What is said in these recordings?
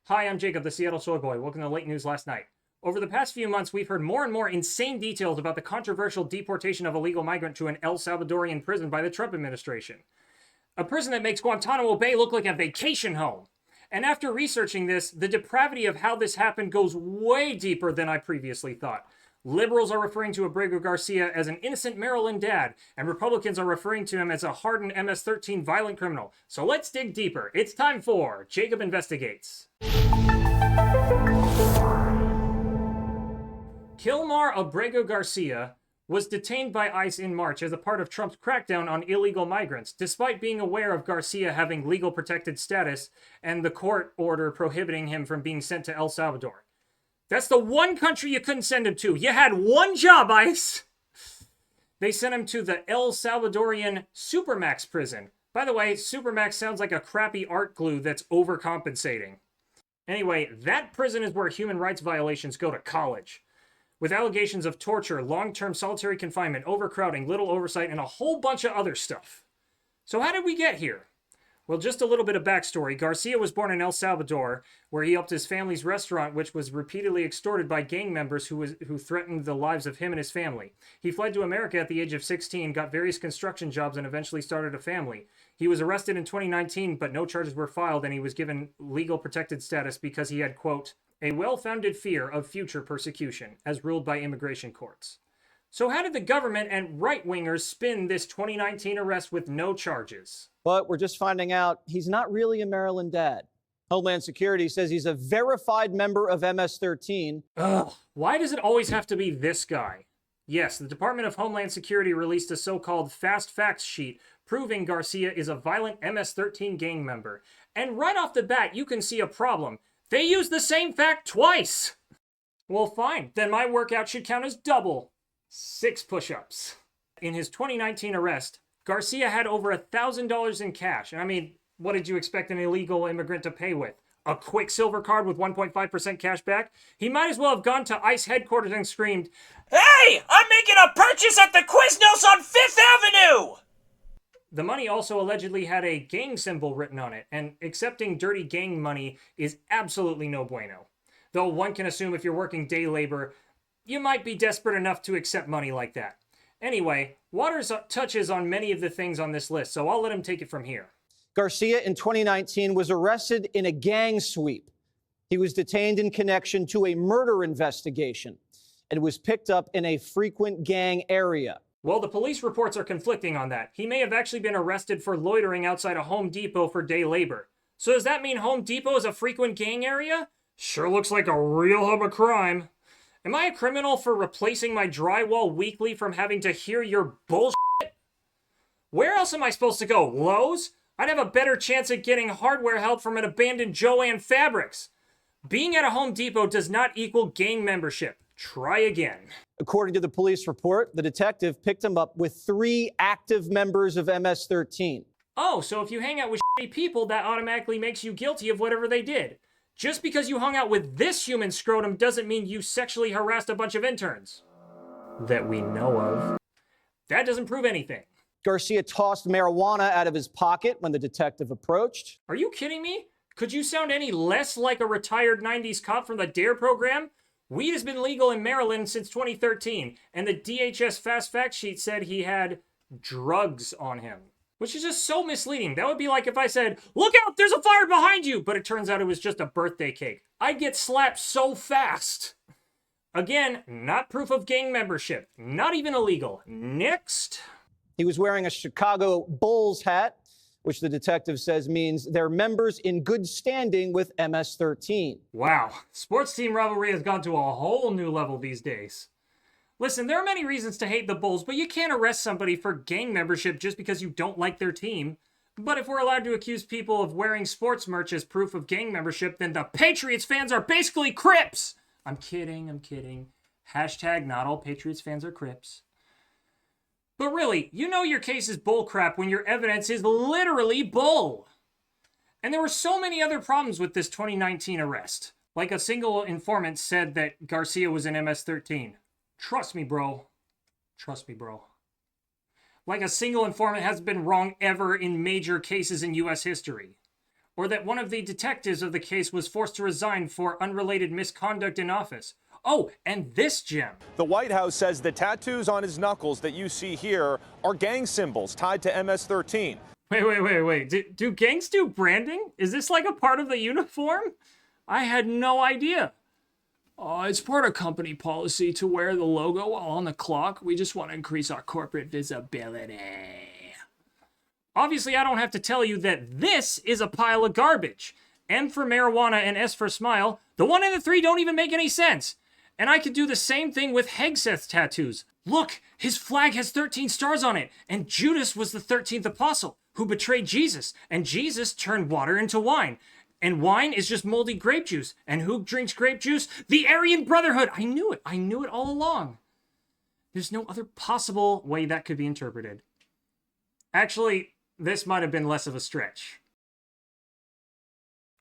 Hi, I'm Jacob, the Seattle Soy Boy. Welcome to Late News Last Night. Over the past few months, we've heard more and more insane details about the controversial deportation of a legal migrant to an El Salvadorian prison by the Trump administration. A prison that makes Guantanamo Bay look like a vacation home. And after researching this, the depravity of how this happened goes way deeper than I previously thought. Liberals are referring to Abrego Garcia as an innocent Maryland dad, and Republicans are referring to him as a hardened MS-13 violent criminal. So let's dig deeper. It's time for Jacob Investigates. Kilmar Abrego Garcia was detained by ICE in March as a part of Trump's crackdown on illegal migrants, despite being aware of Garcia having legal protected status and the court order prohibiting him from being sent to El Salvador. That's the one country you couldn't send him to. You had one job, ICE. They sent him to the El Salvadorian Supermax prison. By the way, Supermax sounds like a crappy art glue that's overcompensating. Anyway, that prison is where human rights violations go to college, with allegations of torture, long-term solitary confinement, overcrowding, little oversight, and a whole bunch of other stuff. So how did we get here? Well, just a little bit of backstory. Garcia was born in El Salvador, where he helped his family's restaurant, which was repeatedly extorted by gang members who threatened the lives of him and his family. He fled to America at the age of 16, got various construction jobs, and eventually started a family. He was arrested in 2019, but no charges were filed, and he was given legal protected status because he had, quote, a well-founded fear of future persecution, as ruled by immigration courts. So how did the government and right-wingers spin this 2019 arrest with no charges? But we're just finding out he's not really a Maryland dad. Homeland Security says he's a verified member of MS-13. Ugh, why does it always have to be this guy? Yes, the Department of Homeland Security released a so-called fast facts sheet proving Garcia is a violent MS-13 gang member. And right off the bat, you can see a problem. They used the same fact twice! Well, fine. Then my workout should count as double. 6 push-ups. In his 2019 arrest, Garcia had over $1,000 in cash. I mean, what did you expect an illegal immigrant to pay with? A Quicksilver card with 1.5% cash back? He might as well have gone to ICE headquarters and screamed, "Hey, I'm making a purchase at the Quiznos on 5th Avenue!" The money also allegedly had a gang symbol written on it, and accepting dirty gang money is absolutely no bueno. Though one can assume if you're working day labor, you might be desperate enough to accept money like that. Anyway, Waters touches on many of the things on this list, so I'll let him take it from here. Garcia in 2019 was arrested in a gang sweep. He was detained in connection to a murder investigation and was picked up in a frequent gang area. Well, the police reports are conflicting on that. He may have actually been arrested for loitering outside a Home Depot for day labor. So does that mean Home Depot is a frequent gang area? Sure looks like a real hub of crime. Am I a criminal for replacing my drywall weekly from having to hear your bullshit? Where else am I supposed to go? Lowe's? I'd have a better chance at getting hardware help from an abandoned Joann Fabrics. Being at a Home Depot does not equal gang membership. Try again. According to the police report, the detective picked him up with 3 active members of MS-13. Oh, so if you hang out with shitty people, that automatically makes you guilty of whatever they did. Just because you hung out with this human scrotum doesn't mean you sexually harassed a bunch of interns. That we know of. That doesn't prove anything. Garcia tossed marijuana out of his pocket when the detective approached. Are you kidding me? Could you sound any less like a retired 90s cop from the DARE program? Weed has been legal in Maryland since 2013, and the DHS fast fact sheet said he had drugs on him. Which is just so misleading. That would be like if I said, "Look out, there's a fire behind you!" But it turns out it was just a birthday cake. I'd get slapped so fast. Again, not proof of gang membership. Not even illegal. Next. He was wearing a Chicago Bulls hat, which the detective says means they're members in good standing with MS-13. Wow. Sports team rivalry has gone to a whole new level these days. Listen, there are many reasons to hate the Bulls, but you can't arrest somebody for gang membership just because you don't like their team. But if we're allowed to accuse people of wearing sports merch as proof of gang membership, then the Patriots fans are basically Crips! I'm kidding. Hashtag not all Patriots fans are Crips. But really, you know your case is bullcrap when your evidence is literally bull. And there were so many other problems with this 2019 arrest. Like a single informant said that Garcia was in MS-13. Trust me, bro. Like a single informant hasn't been wrong ever in major cases in U.S. history. or that one of the detectives of the case was forced to resign for unrelated misconduct in office. Oh, and this gem. The White House says the tattoos on his knuckles that you see here are gang symbols tied to MS-13. Wait. Do gangs do branding? Is this like a part of the uniform? I had no idea. It's part of company policy to wear the logo while on the clock. We just want to increase our corporate visibility. Obviously, I don't have to tell you that this is a pile of garbage. M for marijuana and S for smile. The 1 and the 3 don't even make any sense. And I could do the same thing with Hegseth's tattoos. Look, his flag has 13 stars on it. And Judas was the 13th apostle who betrayed Jesus. And Jesus turned water into wine. And wine is just moldy grape juice. And who drinks grape juice? The Aryan Brotherhood. I knew it. I knew it all along. There's no other possible way that could be interpreted. Actually, this might have been less of a stretch.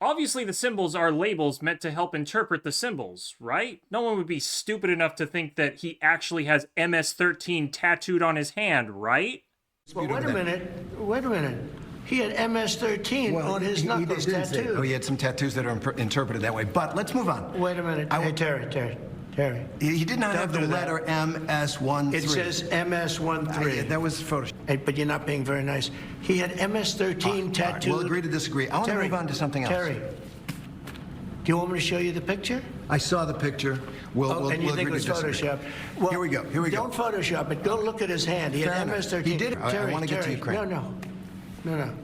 Obviously, the symbols are labels meant to help interpret the symbols, right? No one would be stupid enough to think that he actually has MS-13 tattooed on his hand, right? Well, wait a minute. He had MS-13 on his knuckles tattooed. Oh, he had some tattoos that are interpreted that way. But let's move on. Wait a minute. Hey, Terry. He did not have the letter MS-13. It says MS-13. That was Photoshop. Hey, but you're not being very nice. He had MS-13 tattooed. We'll agree to disagree. I want to move on to something else. Terry, do you want me to show you the picture? I saw the picture. We'll and you think it was Photoshop? Well, here we go. Don't Photoshop it. Go look at his hand. He had MS-13. He did. Terry, I want to get to Ukraine. No.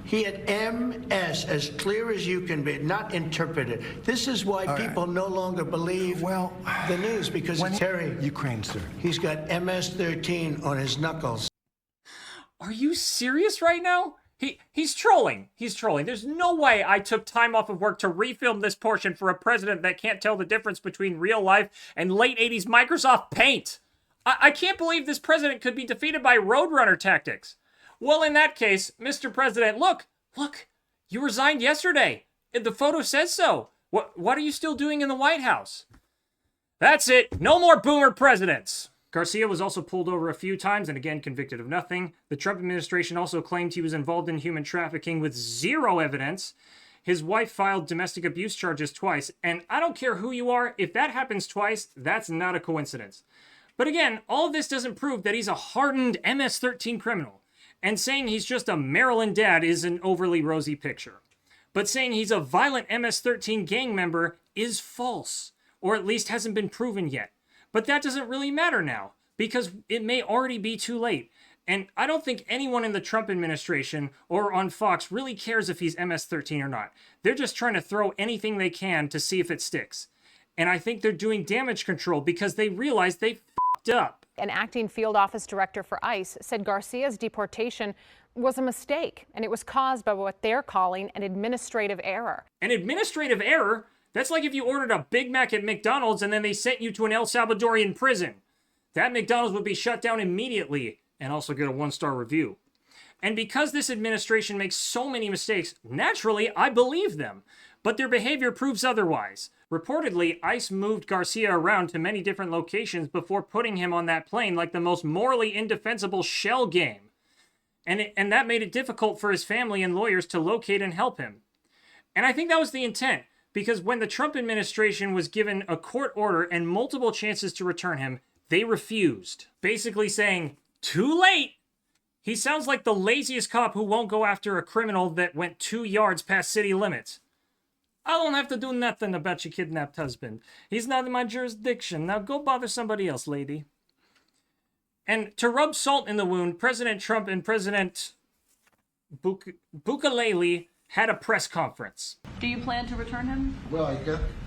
He had MS as clear as you can be, not interpreted. This is why people no longer believe the news, because Terry, Ukraine, sir. He's got MS-13 on his knuckles. Are you serious right now? He's trolling. He's trolling. There's no way I took time off of work to refilm this portion for a president that can't tell the difference between real life and late 80s Microsoft Paint. I can't believe this president could be defeated by Roadrunner tactics. Well, in that case, Mr. President, look, you resigned yesterday. The photo says so. What are you still doing in the White House? That's it. No more boomer presidents. Garcia was also pulled over a few times and again convicted of nothing. The Trump administration also claimed he was involved in human trafficking with zero evidence. His wife filed domestic abuse charges twice. And I don't care who you are, if that happens twice, that's not a coincidence. But again, all of this doesn't prove that he's a hardened MS-13 criminal. And saying he's just a Maryland dad is an overly rosy picture. But saying he's a violent MS-13 gang member is false, or at least hasn't been proven yet. But that doesn't really matter now, because it may already be too late. And I don't think anyone in the Trump administration or on Fox really cares if he's MS-13 or not. They're just trying to throw anything they can to see if it sticks. And I think they're doing damage control because they realize they f***ed up. An acting field office director for ICE said Garcia's deportation was a mistake, and it was caused by what they're calling an administrative error. An administrative error? That's like if you ordered a Big Mac at McDonald's and then they sent you to an El Salvadorian prison. That McDonald's would be shut down immediately and also get a 1-star review. And because this administration makes so many mistakes, naturally, I believe them. But their behavior proves otherwise. Reportedly, ICE moved Garcia around to many different locations before putting him on that plane like the most morally indefensible shell game. And that made it difficult for his family and lawyers to locate and help him. And I think that was the intent, because when the Trump administration was given a court order and multiple chances to return him, they refused. Basically saying, too late! He sounds like the laziest cop who won't go after a criminal that went 2 yards past city limits. I don't have to do nothing about your kidnapped husband. He's not in my jurisdiction. Now go bother somebody else, lady. And to rub salt in the wound, President Trump and President Bukalele had a press conference. Do you plan to return him? Well,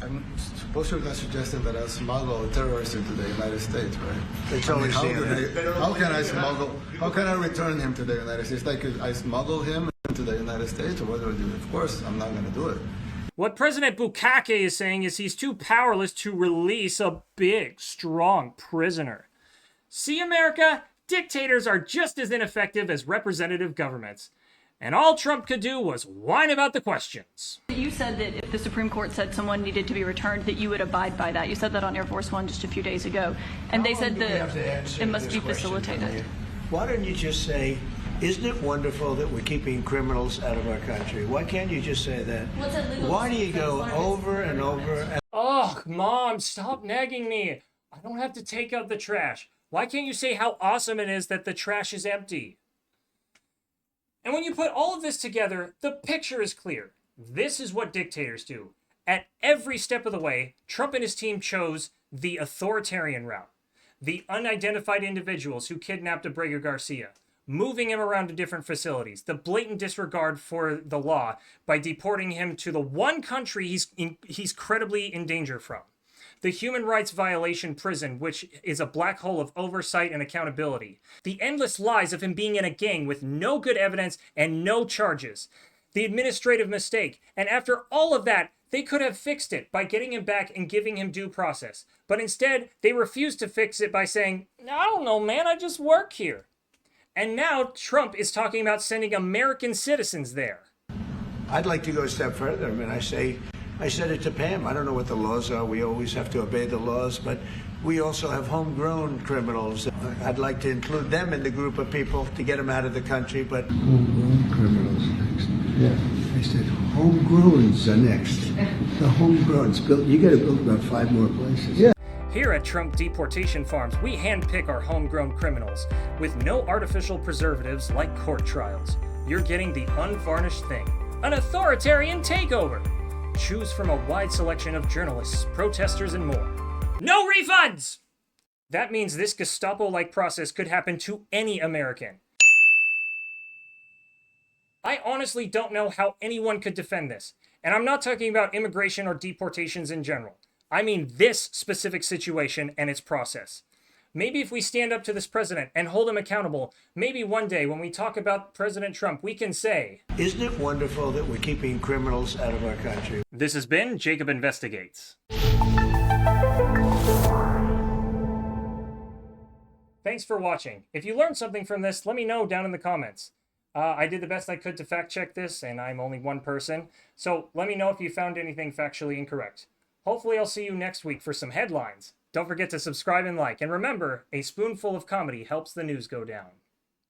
I'm supposedly suggesting that I smuggle terrorists into the United States, right? It's always how can I return him to the United States? Like, I smuggle him into the United States, or what do I do? Of course, I'm not going to do it. What President Bukake is saying is he's too powerless to release a big, strong prisoner. See, America? Dictators are just as ineffective as representative governments. And all Trump could do was whine about the questions. You said that if the Supreme Court said someone needed to be returned, that you would abide by that. You said that on Air Force One just a few days ago. And they said that it must be facilitated. Why don't you just say, Isn't it wonderful that we're keeping criminals out of our country? Why can't you just say that? Why do you go over and over and... Oh, Mom, stop nagging me. I don't have to take out the trash. Why can't you say how awesome it is that the trash is empty? And when you put all of this together, the picture is clear. This is what dictators do. At every step of the way, Trump and his team chose the authoritarian route. The unidentified individuals who kidnapped Abrego Garcia, moving him around to different facilities, the blatant disregard for the law by deporting him to the one country he's credibly in danger from, the human rights violation prison, which is a black hole of oversight and accountability, the endless lies of him being in a gang with no good evidence and no charges, the administrative mistake, and after all of that, they could have fixed it by getting him back and giving him due process. But instead, they refused to fix it by saying, I don't know, man, I just work here. And now Trump is talking about sending American citizens there. I'd like to go a step further. I mean, I said it to Pam. I don't know what the laws are. We always have to obey the laws, but we also have homegrown criminals. I'd like to include them in the group of people to get them out of the country, but... Homegrown criminals next. Yeah. I said homegrowns are next. The homegrowns. You got to build about 5 more places. Yeah. Here at Trump Deportation Farms, we handpick our homegrown criminals with no artificial preservatives like court trials. You're getting the unvarnished thing, an authoritarian takeover. Choose from a wide selection of journalists, protesters, and more. No refunds! That means this Gestapo-like process could happen to any American. I honestly don't know how anyone could defend this. And I'm not talking about immigration or deportations in general. I mean this specific situation and its process. Maybe if we stand up to this president and hold him accountable, maybe one day when we talk about President Trump, we can say, isn't it wonderful that we're keeping criminals out of our country? This has been Jacob Investigates. Thanks for watching. If you learned something from this, let me know down in the comments. I did the best I could to fact check this, and I'm only one person, so let me know if you found anything factually incorrect. Hopefully I'll see you next week for some headlines. Don't forget to subscribe and like, and remember, a spoonful of comedy helps the news go down.